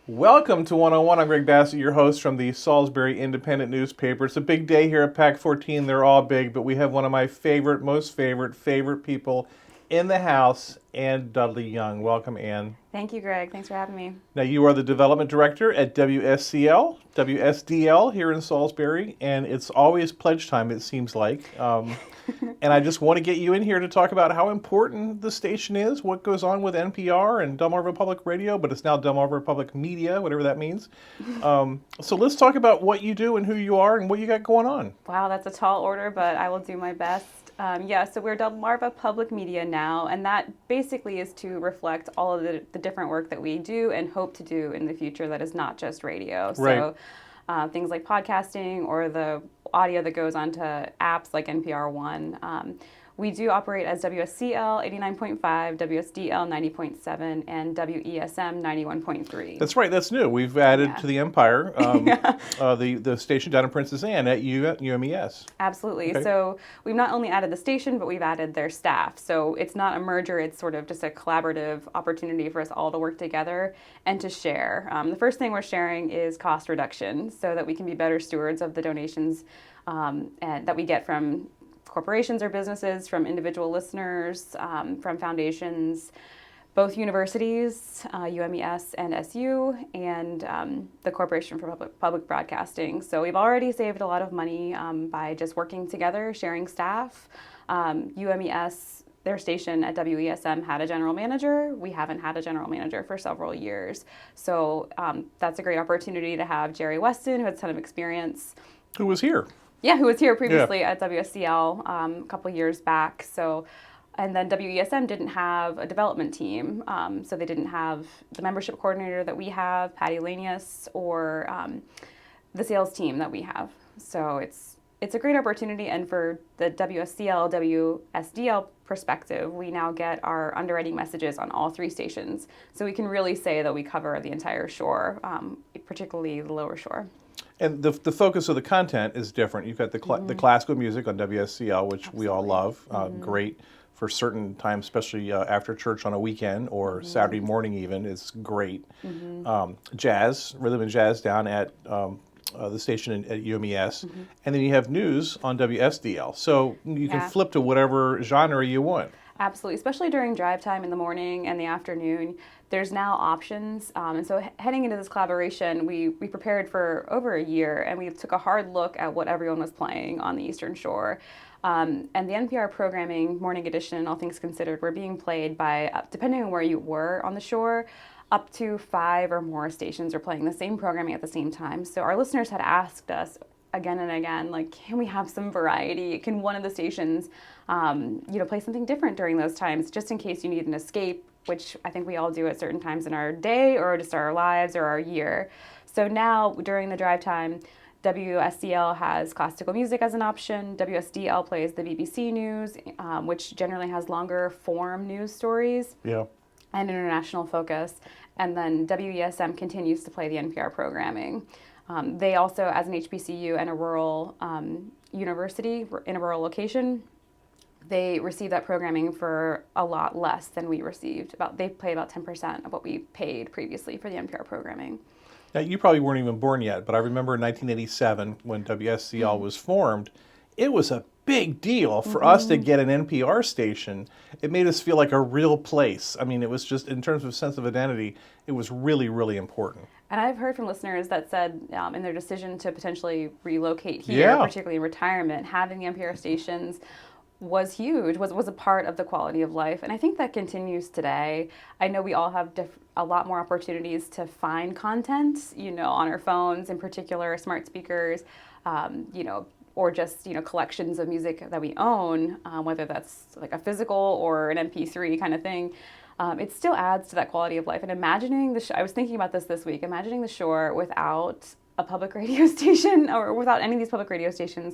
Welcome to 101. I'm Greg Bassett, your host from the Salisbury Independent newspaper. It's a big day here at PAC 14. They're all big, but we have one of my most favorite people in the house, Ann Dudley Young. Welcome, Ann. Thank you, Greg. Thanks for having me. Now, you are the development director at WSDL here in Salisbury, and it's always pledge time, it seems like. And I just want to get you in here to talk about how important the station is, what goes on with NPR and Delmarva Public Radio, but it's now Delmarva Public Media, whatever that means. So let's talk about what you do and who you are and what you got going on. Wow, that's a tall order, but I will do my best. So we're Delmarva Public Media now, and that basically is to reflect all of the different work that we do and hope to do in the future that is not just radio. Right. So things like podcasting or the audio that goes onto apps like NPR One. We do operate as WSCL 89.5, WSDL 90.7, and WESM 91.3. That's right, that's new. We've added to the empire the station down in Princess Anne at UMES. Absolutely. Okay. So we've not only added the station, but we've added their staff. So it's not a merger, it's sort of just a collaborative opportunity for us all to work together and to share. The first thing we're sharing is cost reduction so that we can be better stewards of the donations and that we get from corporations or businesses, from individual listeners, from foundations, both universities, UMES and SU, and the Corporation for Public Broadcasting. So we've already saved a lot of money by just working together, sharing staff. UMES, their station at WESM had a general manager. We haven't had a general manager for several years. So that's a great opportunity to have Jerry Weston, who has a ton of experience. Who was here? Yeah, who was here previously at WSCL a couple years back. So, and then WESM didn't have a development team, so they didn't have the membership coordinator that we have, Patty Lanius, or the sales team that we have. So it's a great opportunity, and for the WSCL, WSDL perspective, we now get our underwriting messages on all three stations. So we can really say that we cover the entire shore, particularly the lower shore. And the focus of the content is different. You've got the classical music on WSCL, which we all love. Great for certain times, especially after church on a weekend or Saturday morning even. It's great. Jazz, rhythm and jazz down at the station at UMES. And then you have news on WSDL. So you can flip to whatever genre you want. Absolutely, especially during drive time in the morning and the afternoon. There's now options. And so heading into this collaboration, we prepared for over a year, and we took a hard look at what everyone was playing on the Eastern Shore. And the NPR programming, Morning Edition, All Things Considered, were being played by, depending on where you were on the shore, up to 5 or more stations are playing the same programming at the same time. So our listeners had asked us again and again, like, can we have some variety? Can one of the stations, play something different during those times, just in case you need an escape, which I think we all do at certain times in our day or just our lives or our year. So now during the drive time, WSCL has classical music as an option. WSDL plays the BBC News, which generally has longer form news stories and international focus. And then WESM continues to play the NPR programming. They also, as an HBCU and a rural university in a rural location, they receive that programming for a lot less than we received. They pay about 10% of what we paid previously for the NPR programming. Now, you probably weren't even born yet, but I remember in 1987 when WSCL was formed, it was a big deal for us to get an NPR station. It made us feel like a real place. I mean, it was just, in terms of sense of identity, it was really, really important. And I've heard from listeners that said in their decision to potentially relocate here, particularly in retirement, having the NPR stations was huge, was a part of the quality of life. And I think that continues today. I know we all have a lot more opportunities to find content, on our phones, in particular, smart speakers, or just, collections of music that we own, whether that's like a physical or an MP3 kind of thing. It still adds to that quality of life. And imagining I was thinking about this week, imagining the shore without a public radio station or without any of these public radio stations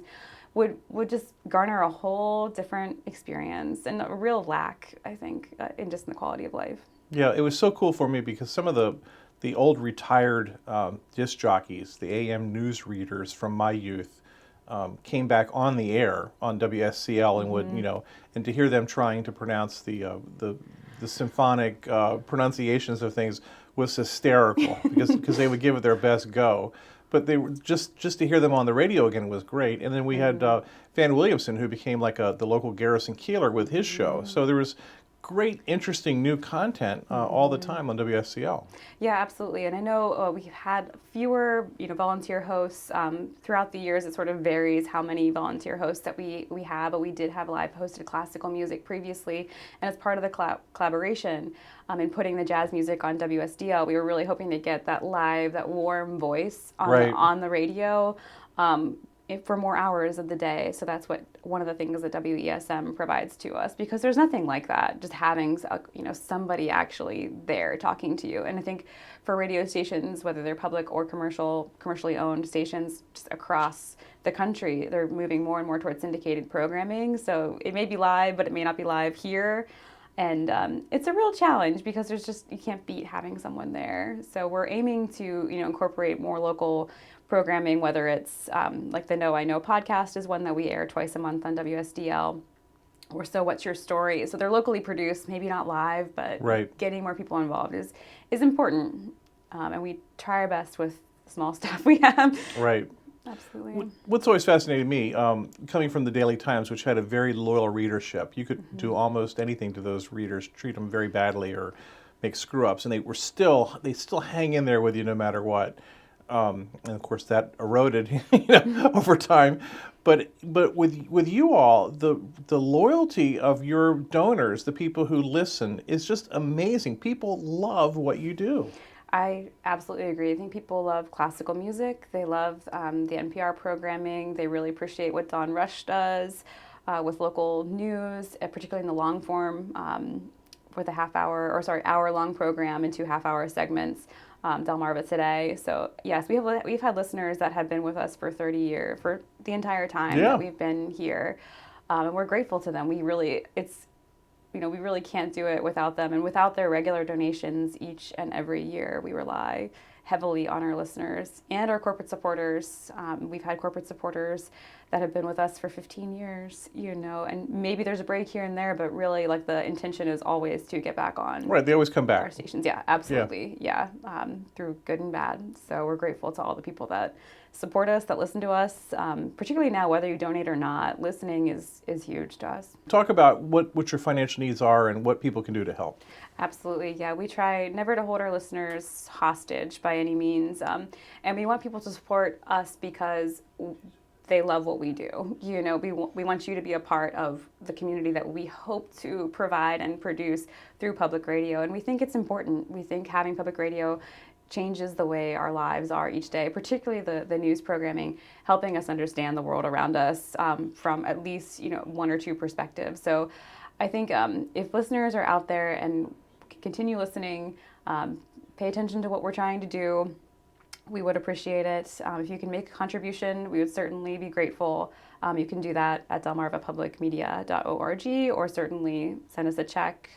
would just garner a whole different experience and a real lack, I think, in just the quality of life. Yeah, it was so cool for me because some of the old retired disc jockeys, the AM news readers from my youth, came back on the air on WSCL and would, and to hear them trying to pronounce the symphonic pronunciations of things was hysterical because they would give it their best go. But they were just to hear them on the radio again was great. And then we had Van Williamson, who became like the local Garrison Keeler with his show. So there was great, interesting new content all the time on WSCL. Yeah, absolutely. And I know we've had fewer, volunteer hosts throughout the years. It sort of varies how many volunteer hosts that we have, but we did have live hosted classical music previously. And as part of the collaboration in putting the jazz music on WSDL, we were really hoping to get that live, that warm voice on the radio. For more hours of the day. So that's one of the things that WESM provides to us, because there's nothing like that, just having somebody actually there talking to you. And I think for radio stations, whether they're public or commercially owned stations just across the country, they're moving more and more towards syndicated programming. So it may be live, but it may not be live here. And it's a real challenge because you can't beat having someone there. So we're aiming to incorporate more local programming, whether it's like the Know I Know podcast is one that we air twice a month on WSDL, or So What's Your Story? So they're locally produced, maybe not live, but getting more people involved is important. And we try our best with the small staff we have. Right. Absolutely. What's always fascinated me, coming from the Daily Times, which had a very loyal readership, you could do almost anything to those readers, treat them very badly or make screw-ups, and they still hang in there with you no matter what. And of course that eroded over time. But with you all, the loyalty of your donors, the people who listen, is just amazing. People love what you do. I absolutely agree. I think people love classical music. They love the NPR programming. They really appreciate what Don Rush does with local news, particularly in the long form with a hour-long program in 2 half-hour segments. Delmarva Today. So yes, we've had listeners that have been with us for 30 years, for the entire time that we've been here, and we're grateful to them. We really can't do it without them, and without their regular donations each and every year. We rely heavily on our listeners and our corporate supporters. We've had corporate supporters that have been with us for 15 years, and maybe there's a break here and there, but really the intention is always to get back on. Right, they always come back. Our stations, yeah, absolutely, yeah, through good and bad. So we're grateful to all the people that support us, that listen to us, particularly now, whether you donate or not. Listening is huge to us. Talk about what your financial needs are and what people can do to help. Absolutely, yeah. We try never to hold our listeners hostage by any means, and we want people to support us because they love what we do. We want you to be a part of the community that we hope to provide and produce through public radio, and we think it's important. We think having public radio changes the way our lives are each day, particularly the news programming, helping us understand the world around us from at least one or two perspectives. So I think if listeners are out there and continue listening, pay attention to what we're trying to do, we would appreciate it. If you can make a contribution, we would certainly be grateful. You can do that at delmarvapublicmedia.org, or certainly send us a check.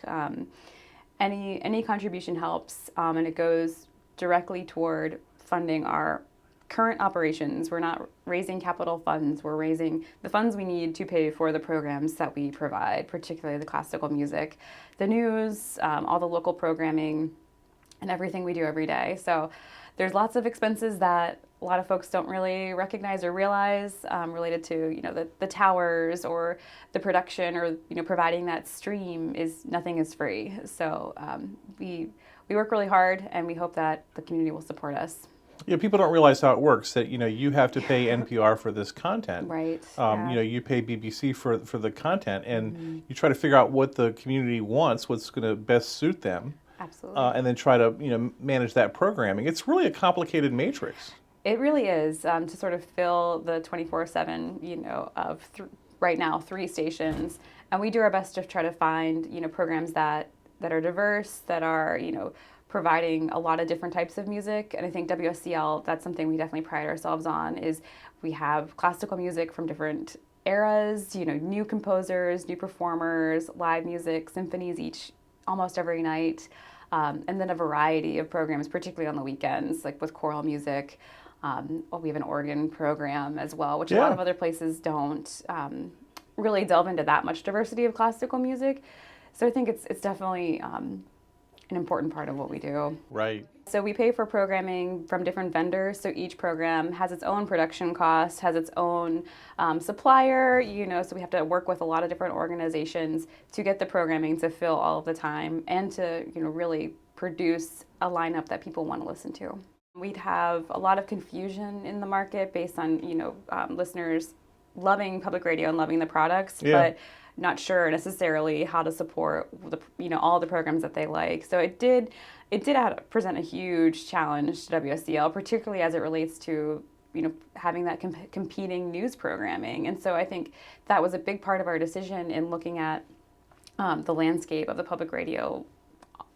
Any contribution helps, and it goes directly toward funding our current operations. We're not raising capital funds. We're raising the funds we need to pay for the programs that we provide, particularly the classical music, the news, all the local programming, and everything we do every day. So there's lots of expenses that a lot of folks don't really recognize or realize related to the towers or the production or providing that stream. Nothing is free. So we work really hard, and we hope that the community will support us. Yeah, people don't realize how it works, that you have to pay NPR for this content. Right. You pay BBC for the content, and you try to figure out what the community wants, what's going to best suit them. Absolutely. And then try to manage that programming. It's really a complicated matrix. It really is, to sort of fill the 24/7 of right now 3 stations, and we do our best to try to find programs that are diverse, that are providing a lot of different types of music. And I think WSCL, that's something we definitely pride ourselves on, is we have classical music from different eras, new composers, new performers, live music, symphonies almost every night, and then a variety of programs, particularly on the weekends, like with choral music. We have an organ program as well, which a lot of other places don't really delve into that much diversity of classical music. So I think it's definitely an important part of what we do. Right. So we pay for programming from different vendors. So each program has its own production cost, has its own supplier, so we have to work with a lot of different organizations to get the programming to fill all of the time and to, really produce a lineup that people want to listen to. We'd have a lot of confusion in the market based on, listeners loving public radio and loving the products, but not sure necessarily how to support all the programs that they like. So it did present a huge challenge to WSCL, particularly as it relates to having that competing news programming. And so I think that was a big part of our decision in looking at the landscape of the public radio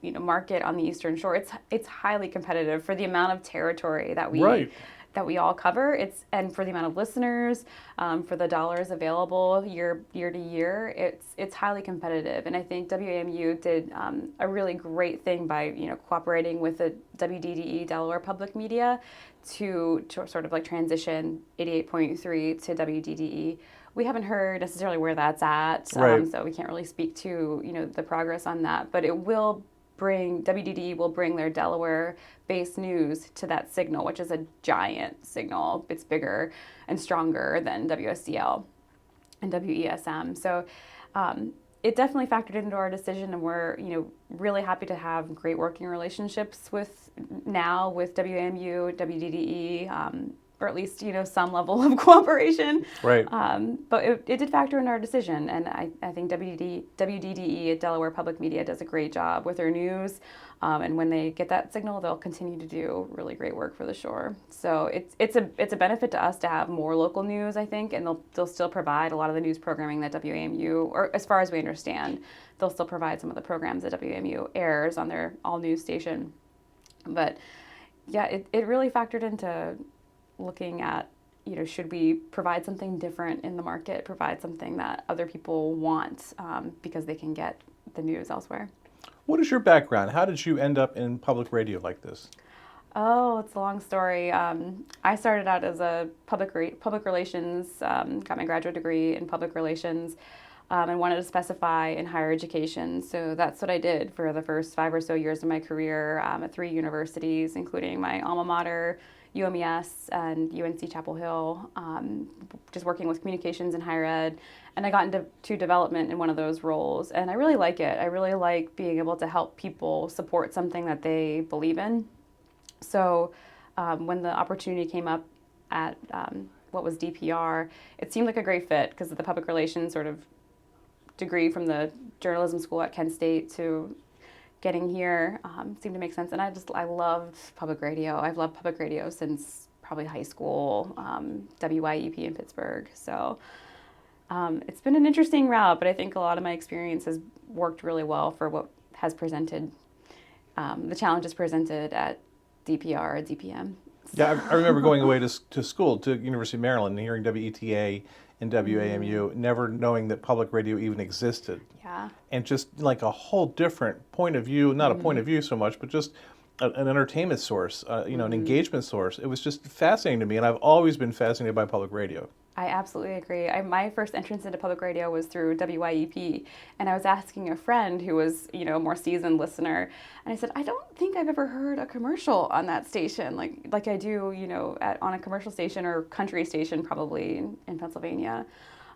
market on the Eastern Shore. It's highly competitive for the amount of territory that we all cover. And for the amount of listeners, for the dollars available year to year, it's highly competitive. And I think WAMU did a really great thing by cooperating with the WDDE, Delaware Public Media, to sort of like transition 88.3 to WDDE. We haven't heard necessarily where that's at, so we can't really speak to the progress on that. But WDDE will bring their Delaware-based news to that signal, which is a giant signal. It's bigger and stronger than WSCL and WESM. So it definitely factored into our decision, and we're really happy to have great working relationships with WAMU, WDDE, or at least some level of cooperation. Right. But it did factor in our decision, and I think WDDE at Delaware Public Media does a great job with their news, and when they get that signal, they'll continue to do really great work for the shore. So it's a benefit to us to have more local news, I think, and they'll still provide a lot of the news programming that WAMU, or as far as we understand, they'll still provide some of the programs that WAMU airs on their all news station. But yeah, it really factored into looking at, should we provide something different in the market, provide something that other people want because they can get the news elsewhere. What is your background? How did you end up in public radio like this? Oh, it's a long story. I started out as a public relations, got my graduate degree in public relations, and wanted to specify in higher education. So that's what I did for the first 5 or so years of my career at 3 universities, including my alma mater, UMES and UNC Chapel Hill, just working with communications and higher ed. And I got into development in one of those roles. And I really like it. I really like being able to help people support something that they believe in. So when the opportunity came up at what was DPR, it seemed like a great fit because of the public relations sort of degree from the journalism school at Kent State to getting here seemed to make sense. And I loved public radio. I've loved public radio since probably high school, WYEP in Pittsburgh. So it's been an interesting route, but I think a lot of my experience has worked really well for what has presented, the challenges presented at DPR, DPM. Yeah, I remember going away to school, to University of Maryland, and hearing WETA and WAMU, never knowing that public radio even existed. Yeah. And just like a whole different point of view, not a point of view so much, but just an entertainment source, an engagement source. It was just fascinating to me, and I've always been fascinated by public radio. I absolutely agree. My first entrance into public radio was through WYEP, and I was asking a friend who was, a more seasoned listener, and I said, I don't think I've ever heard a commercial on that station, like I do, on a commercial station or country station probably in Pennsylvania.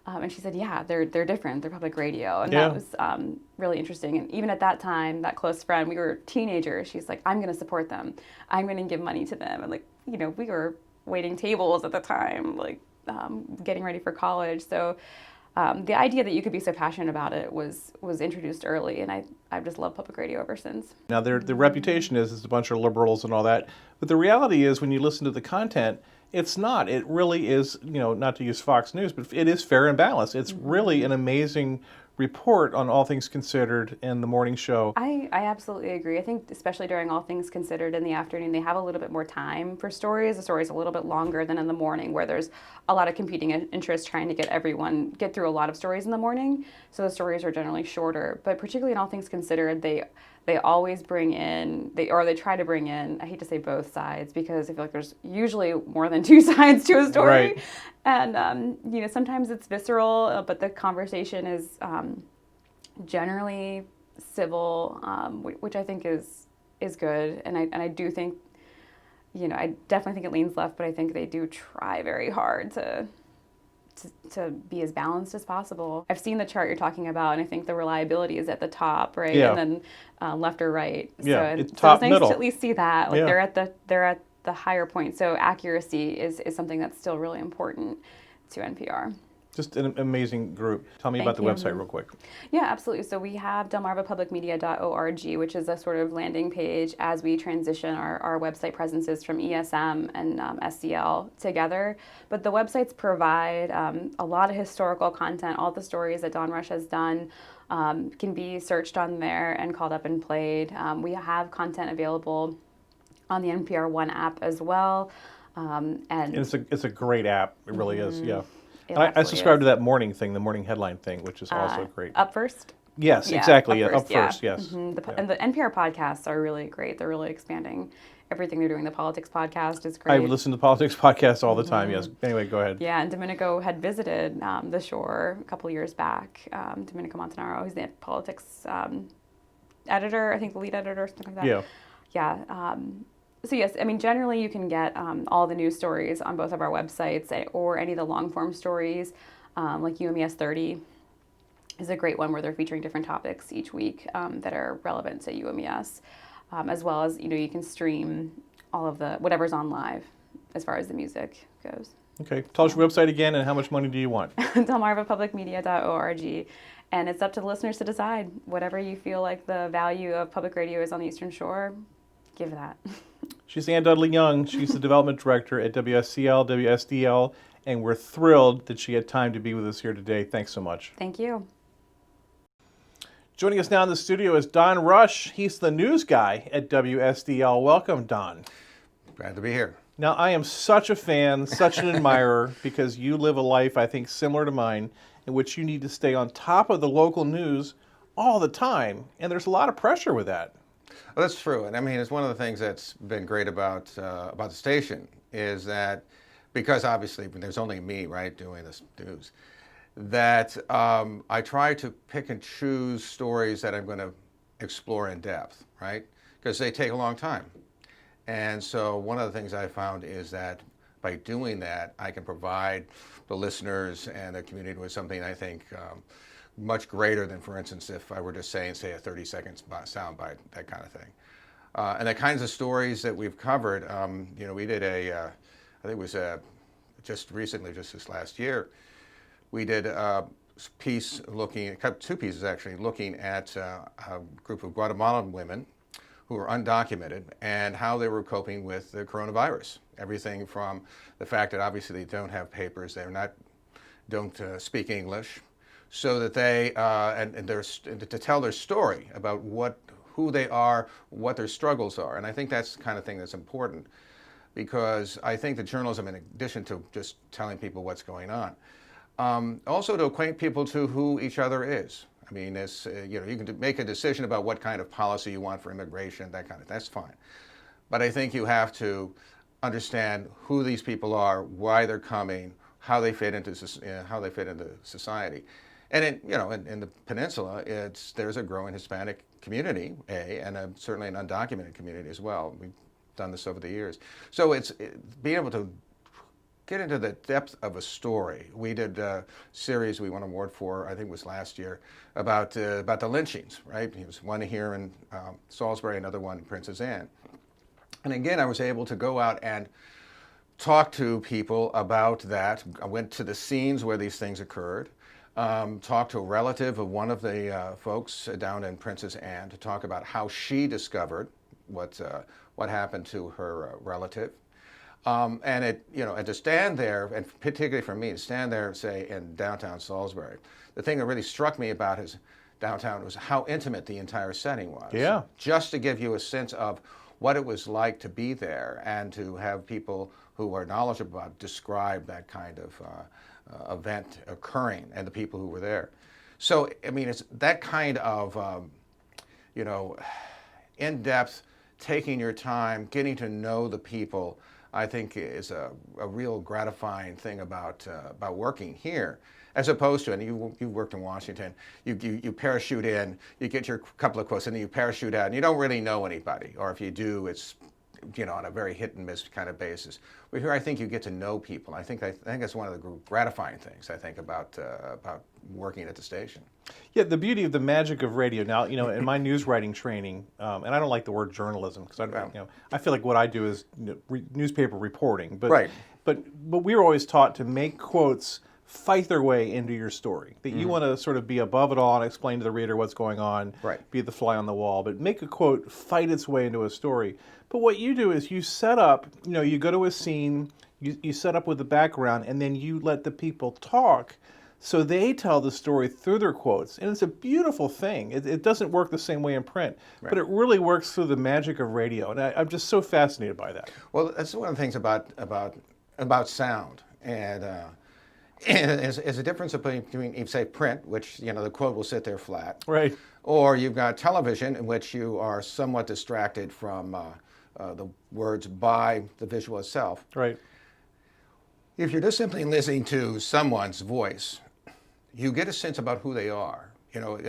And she said, yeah, they're different. They're public radio. And that was really interesting. And even at that time, that close friend, we were teenagers. She's like, I'm going to support them. I'm going to give money to them. And we were waiting tables at the time, getting ready for college. So the idea that you could be so passionate about it was introduced early. And I've just loved public radio ever since. Now, the reputation is it's a bunch of liberals and all that. But the reality is when you listen to the content, it's not. It really is, not to use Fox News, but it is fair and balanced. It's really an amazing report on All Things Considered and the morning show. I absolutely agree. I think especially during All Things Considered in the afternoon, they have a little bit more time for stories. The story's a little bit longer than in the morning, where there's a lot of competing interests trying to get through a lot of stories in the morning. So the stories are generally shorter. But particularly in All Things Considered, they always bring in, they try to bring in, I hate to say both sides, because I feel like there's usually more than 2 sides to a story. Right. And, sometimes it's visceral, but the conversation is generally civil, which I think is good. And I do think, I definitely think it leans left, but I think they do try very hard to be as balanced as possible. I've seen the chart you're talking about, and I think the reliability is at the top, right? Yeah. And then left or right. Yeah, So, it's so top it's nice middle. to at least see that. Like Yeah. they're at the higher point. So accuracy is something that's still really important to NPR. Just an amazing group. Tell me about the Thank website real quick. Yeah, absolutely. So we have delmarvapublicmedia.org, which is a sort of landing page as we transition our website presences from ESM and SCL together. But the websites provide a lot of historical content. All the stories that Don Rush has done can be searched on there and called up and played. We have content available on the NPR One app as well. And It's a great app. It really is. Yeah. it I absolutely subscribe is. to that morning thing, the morning headline thing, which is also great. Up First? Yes, Yeah, exactly. Up First, yeah. Yes. And Yeah. the NPR podcasts are really great. They're really expanding everything they're doing. The politics podcast is great. I listen to politics podcasts all the time. Yes. Anyway, go ahead. Yeah, and Domenico had visited the shore a couple years back. Domenico Montanaro, who's the politics editor, I think the lead editor or something like that. Yeah. Yeah. So yes, I mean, generally you can get all the news stories on both of our websites or any of the long form stories, like UMES 30 is a great one where they're featuring different topics each week that are relevant to UMES, as well as, you can stream all of the, whatever's on live as far as the music goes. Okay. Tell us your website again and how much money do you want? delmarvapublicmedia.org. And it's up to the listeners to decide whatever you feel like the value of public radio is on the Eastern Shore, give that. She's Ann Dudley Young. She's the development director at WSCL, WSDL, and we're thrilled that she had time to be with us here today. Thanks so much. Thank you. Joining us now in the studio is Don Rush. He's the news guy at WSDL. Welcome, Don. Glad to be here. Now, I am such a fan, such an admirer, because you live a life, I think, similar to mine, in which you need to stay on top of the local news all the time, and there's a lot of pressure with that. Well, that's true, and I mean, it's one of the things that's been great about the station is that because obviously there's only me, right, doing this news, that I try to pick and choose stories that I'm going to explore in depth, right, because they take a long time. And so one of the things I found is that by doing that, I can provide the listeners and the community with something I think much greater than, for instance, if I were just saying, say, a 30-second soundbite, that kind of thing. And the kinds of stories that we've covered, we did I think it was just recently, just this last year, we did a piece two pieces actually, looking at a group of Guatemalan women who were undocumented and how they were coping with the coronavirus. Everything from the fact that obviously they don't have papers, don't speak English, so that they and to tell their story about who they are, what their struggles are, and I think that's the kind of thing that's important, because I think that journalism, in addition to just telling people what's going on, also to acquaint people to who each other is. I mean, you can make a decision about what kind of policy you want for immigration, that's fine, but I think you have to understand who these people are, why they're coming, how they fit into society. And in the peninsula, there's a growing Hispanic community, and certainly an undocumented community as well. We've done this over the years. So it's being able to get into the depth of a story. We did a series we won an award for, I think it was last year, about the lynchings, right? There was one here in Salisbury, another one in Princess Anne. And again, I was able to go out and talk to people about that. I went to the scenes where these things occurred. Talked to a relative of one of the folks down in Princess Anne to talk about how she discovered what happened to her relative, and to stand there, and particularly for me to stand there, say, in downtown Salisbury, the thing that really struck me about his downtown was how intimate the entire setting was. Yeah. Just to give you a sense of what it was like to be there and to have people who are knowledgeable about describe that kind of event occurring and the people who were there. So, I mean, it's that kind of, in-depth, taking your time, getting to know the people, I think is a real gratifying thing about working here, as opposed to, and you worked in Washington, you parachute in, you get your couple of quotes, and then you parachute out, and you don't really know anybody, or if you do, it's on a very hit and miss kind of basis. But here, I think you get to know people. I think that's one of the gratifying things I think about working at the station. Yeah, the beauty of the magic of radio. Now, in my news writing training, and I don't like the word journalism because I feel like what I do is newspaper reporting. But, right. But we were always taught to make quotes fight their way into your story. That you want to sort of be above it all and explain to the reader what's going on. Right. Be the fly on the wall, but make a quote fight its way into a story. But what you do is you set up. You go to a scene. You set up with the background, and then you let the people talk. So they tell the story through their quotes, and it's a beautiful thing. It doesn't work the same way in print, but it really works through the magic of radio, and I'm just so fascinated by that. Well, that's one of the things about sound, and is a difference between, you say, print, which the quote will sit there flat, right, or you've got television, in which you are somewhat distracted from the words by the visual itself. right. If you're just simply listening to someone's voice, you get a sense about who they are.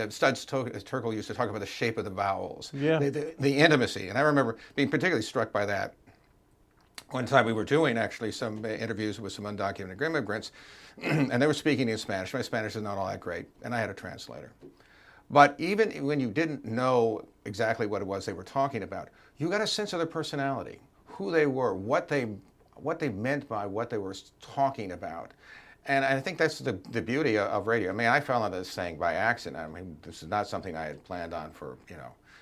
Studs Terkel used to talk about the shape of the vowels, the intimacy. And I remember being particularly struck by that. One time we were doing actually some interviews with some undocumented immigrants, and they were speaking in Spanish. My Spanish is not all that great, and I had a translator. But even when you didn't know exactly what it was they were talking about, you got a sense of their personality, who they were, what they meant by what they were talking about. And I think that's the beauty of radio. I mean, I fell into this thing by accident. I mean, this is not something I had planned on for,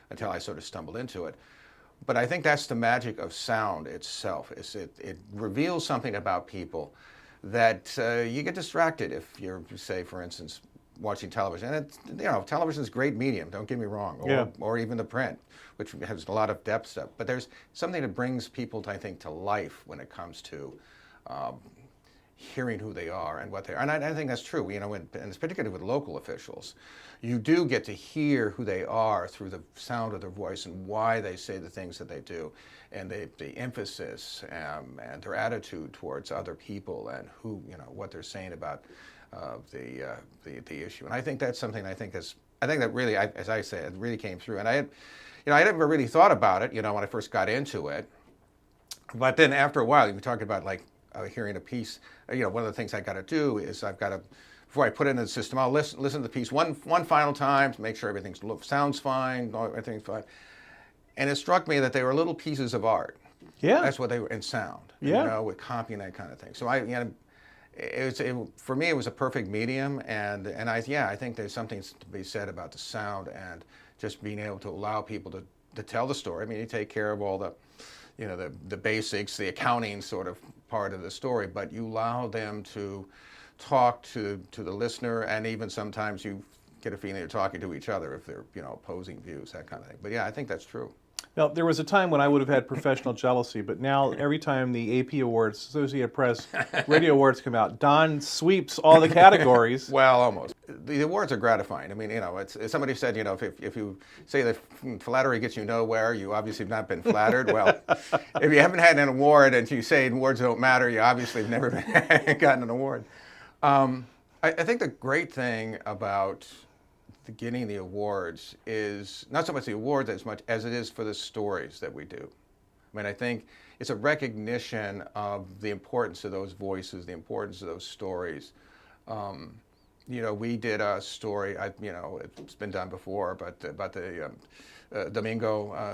until I sort of stumbled into it. But I think that's the magic of sound itself. It reveals something about people that you get distracted if you're, say, for instance, watching television. And television is a great medium, don't get me wrong, or even the print, which has a lot of depth stuff. But there's something that brings people, I think, to life when it comes to hearing who they are and what they are. And I think that's true, and it's particularly with local officials. You do get to hear who they are through the sound of their voice and why they say the things that they do, and the emphasis and their attitude towards other people and who, what they're saying about the issue. And I think that's something I think that really, as I say, it really came through. And I never really thought about it, when I first got into it. But then after a while, you were talking about like hearing a piece. One of the things I got to do is before I put it in the system, I'll listen to the piece one final time to make sure everything sounds fine, everything's fine. And it struck me that they were little pieces of art. Yeah. That's what they were in sound. With copying that kind of thing. So for me, it was a perfect medium, and I think there's something to be said about the sound and just being able to allow people to tell the story. I mean, you take care of all the basics, the accounting sort of part of the story, but you allow them to talk to the listener, and even sometimes you get a feeling they're talking to each other if they're opposing views, that kind of thing. But yeah, I think that's true. Now, there was a time when I would have had professional jealousy, but now every time the AP Awards, Associated Press, Radio Awards come out, Don sweeps all the categories. Well, almost. The awards are gratifying. I mean, it's somebody said, if you say that flattery gets you nowhere, you obviously have not been flattered. Well, if you haven't had an award and you say awards don't matter, you obviously have never gotten an award. I think the great thing about getting the awards is not so much the awards as much as it is for the stories that we do. I mean, I think it's a recognition of the importance of those voices, the importance of those stories. We did a story, it's been done before, but about the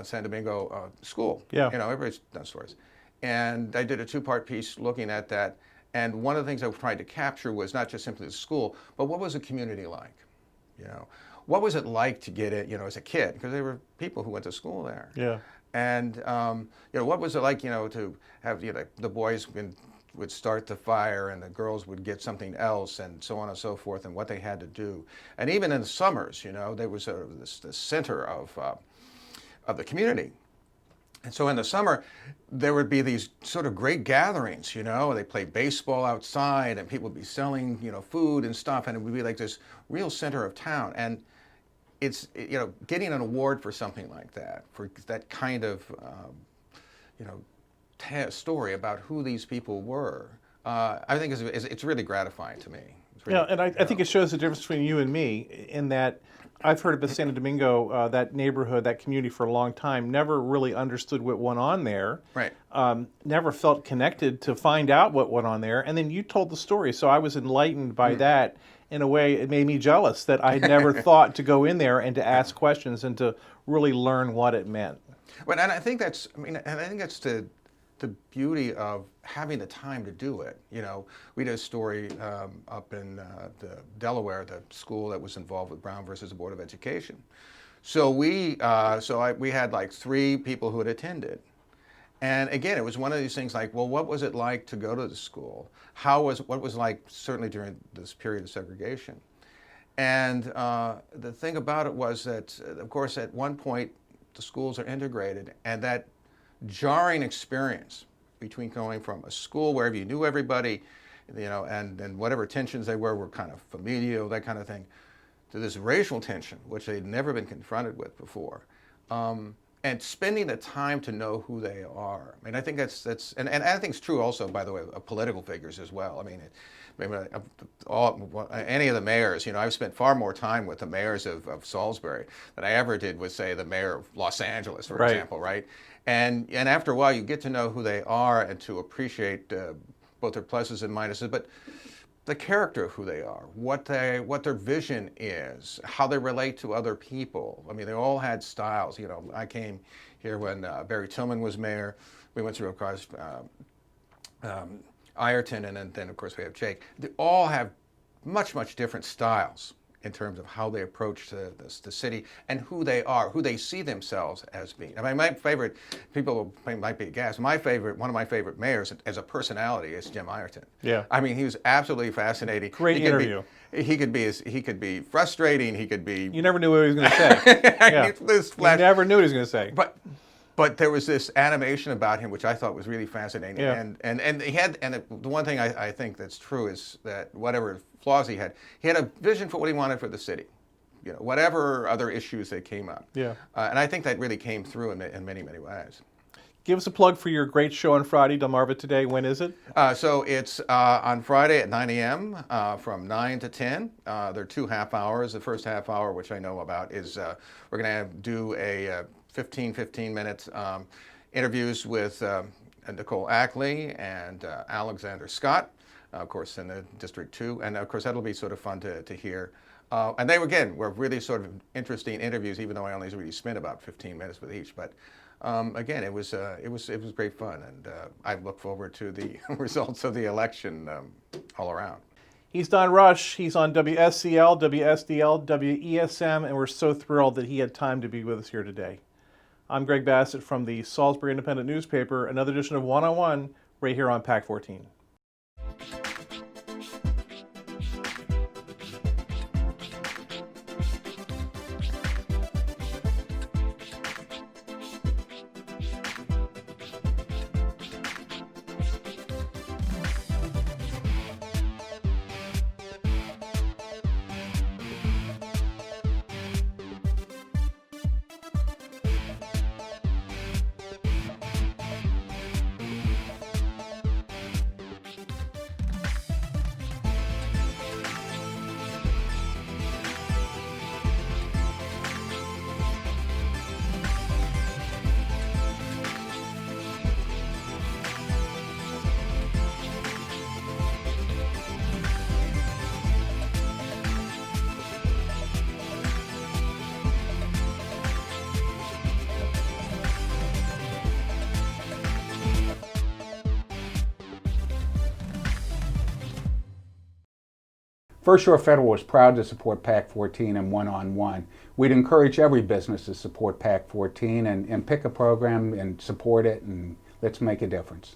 San Domingo school. Yeah. Everybody's done stories. And I did a two-part piece looking at that. And one of the things I was trying to capture was not just simply the school, but what was the community like? What was it like to get it, as a kid? Because there were people who went to school there. Yeah. And, what was it like, to have, the boys would start the fire and the girls would get something else and so on and so forth, and what they had to do. And even in the summers, there was the center of the community. And so in the summer, there would be these sort of great gatherings, they played baseball outside and people would be selling, food and stuff, and it would be like this real center of town. And it's, getting an award for something like that, for that kind of, story about who these people were, I think it's really gratifying to me. It's really, Yeah, and I think it shows the difference between you and me in that I've heard about Santo Domingo, that neighborhood, that community for a long time, never really understood what went on there. Right. Never felt connected to find out what went on there. And then you told the story, so I was enlightened by that. In a way, it made me jealous that I never thought to go in there and to ask questions and to really learn what it meant. Well, and I think that's, the beauty of having the time to do it. You know, we did a story up in the Delaware, the school that was involved with Brown versus the Board of Education. So we had like 3 people who had attended. And again, it was one of these things like, well, what was it like to go to the school? What was like certainly during this period of segregation? And the thing about it was that, of course, at one point, the schools are integrated, and that jarring experience between going from a school where you knew everybody, you know, and whatever tensions they were kind of familial, that kind of thing, to this racial tension, which they'd never been confronted with before. And spending the time to know who they are. I mean, I think and I think it's true also, by the way, of political figures as well. I mean, any of the mayors, you know, I've spent far more time with the mayors of Salisbury than I ever did with, say, the mayor of Los Angeles, for example, right? And after a while, you get to know who they are and to appreciate both their pluses and minuses, but the character of who they are, what their vision is, how they relate to other people. I mean, they all had styles. You know, I came here when Barry Tillman was mayor. We went through, of course, Ireton, and then, of course, we have Jake. They all have much, much different styles in terms of how they approach the city and who they are, who they see themselves as being. I mean, my favorite, people might be aghast, one of my favorite mayors as a personality is Jim Ireton. Yeah. I mean, he was absolutely fascinating. Great interview. He could be frustrating, he could be... You never knew what he was going to say. Yeah. You never knew what he was going to say. But there was this animation about him which I thought was really fascinating. Yeah. And he had, and the one thing I think that's true is that whatever flaws he had a vision for what he wanted for the city. You know, whatever other issues that came up. Yeah. And I think that really came through in many, many ways. Give us a plug for your great show on Friday, Delmarva Today. When is it? So it's on Friday at 9 a.m. From 9 to 10. There are 2 half hours. The first half hour, which I know about, is we're going to do a 15-minute interviews with Nicole Ackley and Alexander Scott, of course, in the District 2. And, of course, that'll be sort of fun to hear. And they, again, were really sort of interesting interviews, even though I only really spent about 15 minutes with each. But, again, it was great fun. And I look forward to the results of the election all around. He's Don Rush. He's on WSCL, WSDL, WESM, and we're so thrilled that he had time to be with us here today. I'm Greg Bassett from the Salisbury Independent Newspaper, another edition of One-on-One right here on PAC 14. First Shore Federal is proud to support PAC 14 and One-on-One. We'd encourage every business to support PAC 14 and pick a program and support it, and let's make a difference.